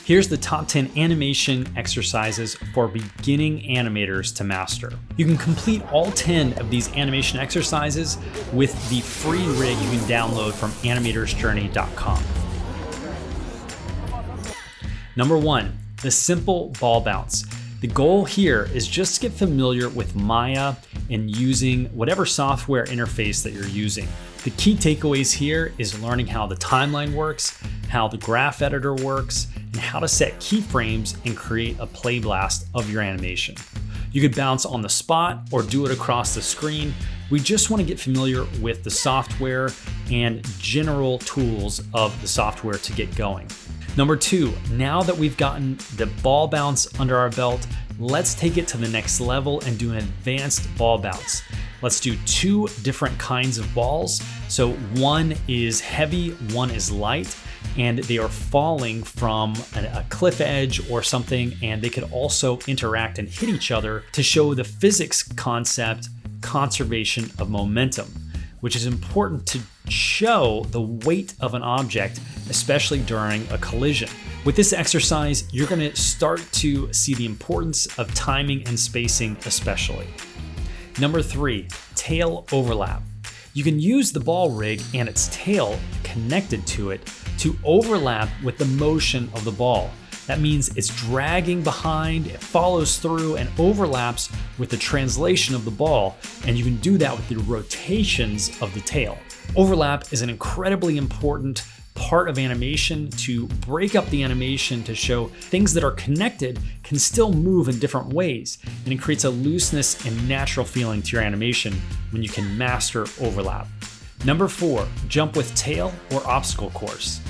Here's the top 10 animation exercises for beginning animators to master. You can complete all 10 of these animation exercises with the free rig you can download from animatorsjourney.com. Number 1, the simple ball bounce. The goal here is just to get familiar with Maya and using whatever software interface that you're using. The key takeaways here is learning how the timeline works, how the graph editor works, and how to set keyframes and create a play blast of your animation. You could bounce on the spot or do it across the screen. We just want to get familiar with the software and general tools of the software to get going. Number 2, now that we've gotten the ball bounce under our belt, let's take it to the next level and do an advanced ball bounce. Let's do 2 different kinds of balls. So one is heavy, one is light, and they are falling from a cliff edge or something, and they could also interact and hit each other to show the physics concept, conservation of momentum, which is important to show the weight of an object, especially during a collision. With this exercise, you're going to start to see the importance of timing and spacing especially. Number 3, tail overlap. You can use the ball rig and its tail connected to it to overlap with the motion of the ball. That means it's dragging behind, it follows through and overlaps with the translation of the ball, and you can do that with the rotations of the tail. Overlap is an incredibly important part of animation to break up the animation to show things that are connected can still move in different ways, and it creates a looseness and natural feeling to your animation when you can master overlap. Number 4, jump with tail or obstacle course.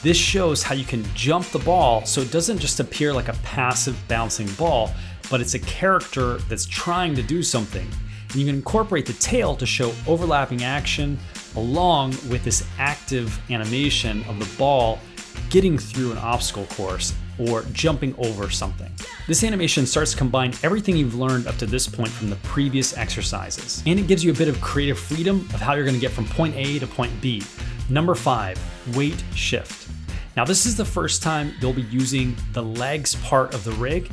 This shows how you can jump the ball so it doesn't just appear like a passive bouncing ball, but it's a character that's trying to do something. And you can incorporate the tail to show overlapping action along with this active animation of the ball getting through an obstacle course or jumping over something. This animation starts to combine everything you've learned up to this point from the previous exercises, and it gives you a bit of creative freedom of how you're going to get from point A to point B. Number 5, weight shift. Now this is the first time you'll be using the legs part of the rig,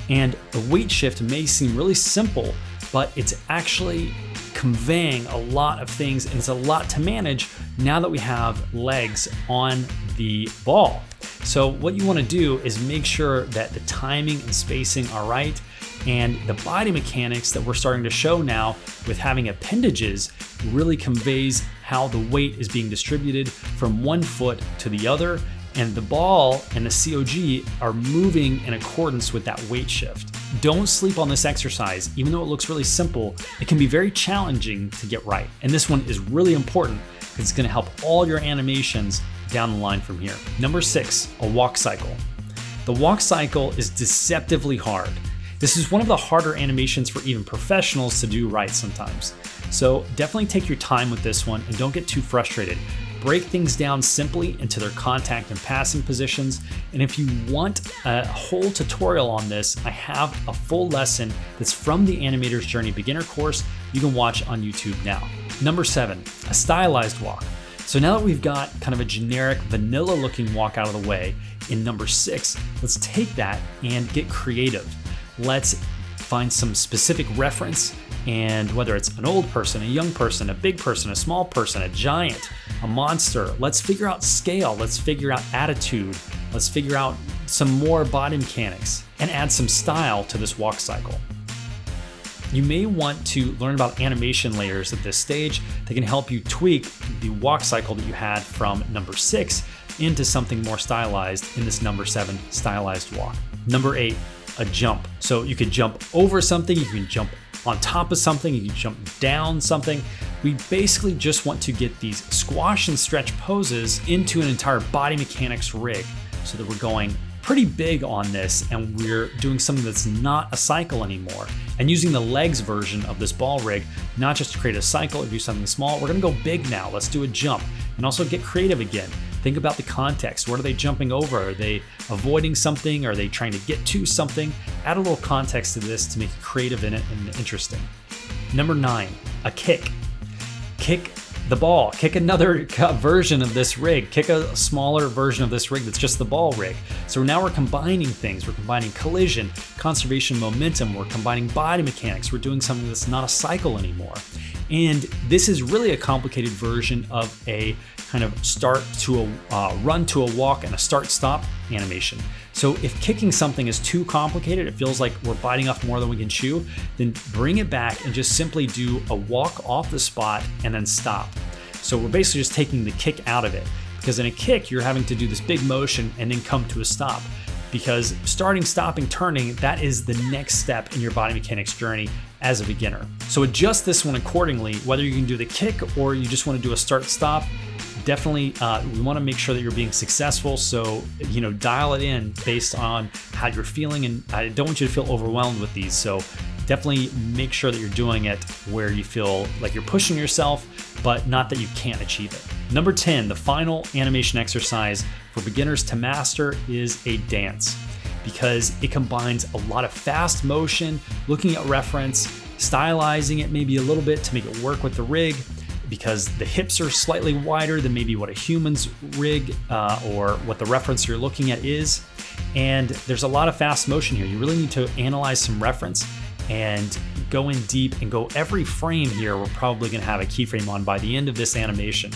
and the weight shift may seem really simple, but it's actually conveying a lot of things, and it's a lot to manage now that we have legs on the ball. So what you want to do is make sure that the timing and spacing are right, and the body mechanics that we're starting to show now with having appendages really conveys how the weight is being distributed from one foot to the other, and the ball and the COG are moving in accordance with that weight shift. Don't sleep on this exercise. Even though it looks really simple, it can be very challenging to get right. And this one is really important because it's going to help all your animations down the line from here. Number 6, a walk cycle. The walk cycle is deceptively hard. This is one of the harder animations for even professionals to do right sometimes. So definitely take your time with this one and don't get too frustrated. Break things down simply into their contact and passing positions. And if you want a whole tutorial on this, I have a full lesson that's from the Animator's Journey beginner course you can watch on YouTube now. Number 7, a stylized walk. So now that we've got kind of a generic vanilla looking walk out of the way, in number 6, let's take that and get creative. Let's find some specific reference, and whether it's an old person, a young person, a big person, a small person, a giant, a monster, let's figure out scale, let's figure out attitude, let's figure out some more body mechanics, and add some style to this walk cycle. You may want to learn about animation layers at this stage that can help you tweak the walk cycle that you had from number 6 into something more stylized in this number 7 stylized walk. Number 8, a jump. So you could jump over something, you can jump on top of something, you can jump down something. We basically just want to get these squash and stretch poses into an entire body mechanics rig so that we're going pretty big on this and we're doing something that's not a cycle anymore. And using the legs version of this ball rig, not just to create a cycle or do something small, we're gonna go big now. Let's do a jump and also get creative again. Think about the context. What are they jumping over? Are they avoiding something? Are they trying to get to something? Add a little context to this to make it creative in it and interesting. Number 9, a kick. Kick the ball, kick another version of this rig, kick a smaller version of this rig that's just the ball rig. So now we're combining things. We're combining collision, conservation, momentum. We're combining body mechanics. We're doing something that's not a cycle anymore. And this is really a complicated version of a kind of start to a run to a walk and a start-stop animation. So if kicking something is too complicated, it feels like we're biting off more than we can chew, then bring it back and just simply do a walk off the spot and then stop. So we're basically just taking the kick out of it, because in a kick, you're having to do this big motion and then come to a stop. Because starting, stopping, turning, that is the next step in your body mechanics journey as a beginner. So adjust this one accordingly, whether you can do the kick or you just want to do a start stop. Definitely, we want to make sure that you're being successful. So, dial it in based on how you're feeling. And I don't want you to feel overwhelmed with these. So definitely make sure that you're doing it where you feel like you're pushing yourself, but not that you can't achieve it. Number 10, the final animation exercise for beginners to master is a dance, because it combines a lot of fast motion, looking at reference, stylizing it maybe a little bit to make it work with the rig, because the hips are slightly wider than maybe what a human's rig or what the reference you're looking at is. And there's a lot of fast motion here. You really need to analyze some reference and go in deep and go every frame here. We're probably gonna have a keyframe on by the end of this animation.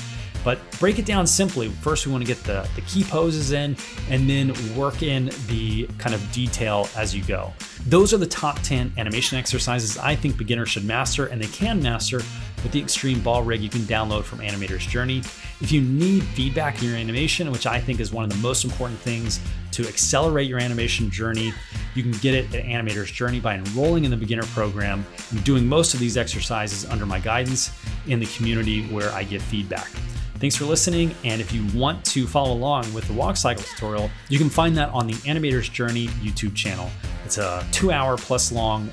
But break it down simply. First, we want to get the key poses in and then work in the kind of detail as you go. Those are the top 10 animation exercises I think beginners should master, and they can master with the Extreme Ball Rig you can download from Animator's Journey. If you need feedback in your animation, which I think is one of the most important things to accelerate your animation journey, you can get it at Animator's Journey by enrolling in the beginner program and doing most of these exercises under my guidance in the community where I give feedback. Thanks for listening, and if you want to follow along with the walk cycle tutorial, you can find that on the Animator's Journey YouTube channel. It's a 2-hour plus long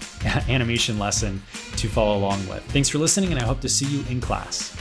animation lesson to follow along with. Thanks for listening, and I hope to see you in class.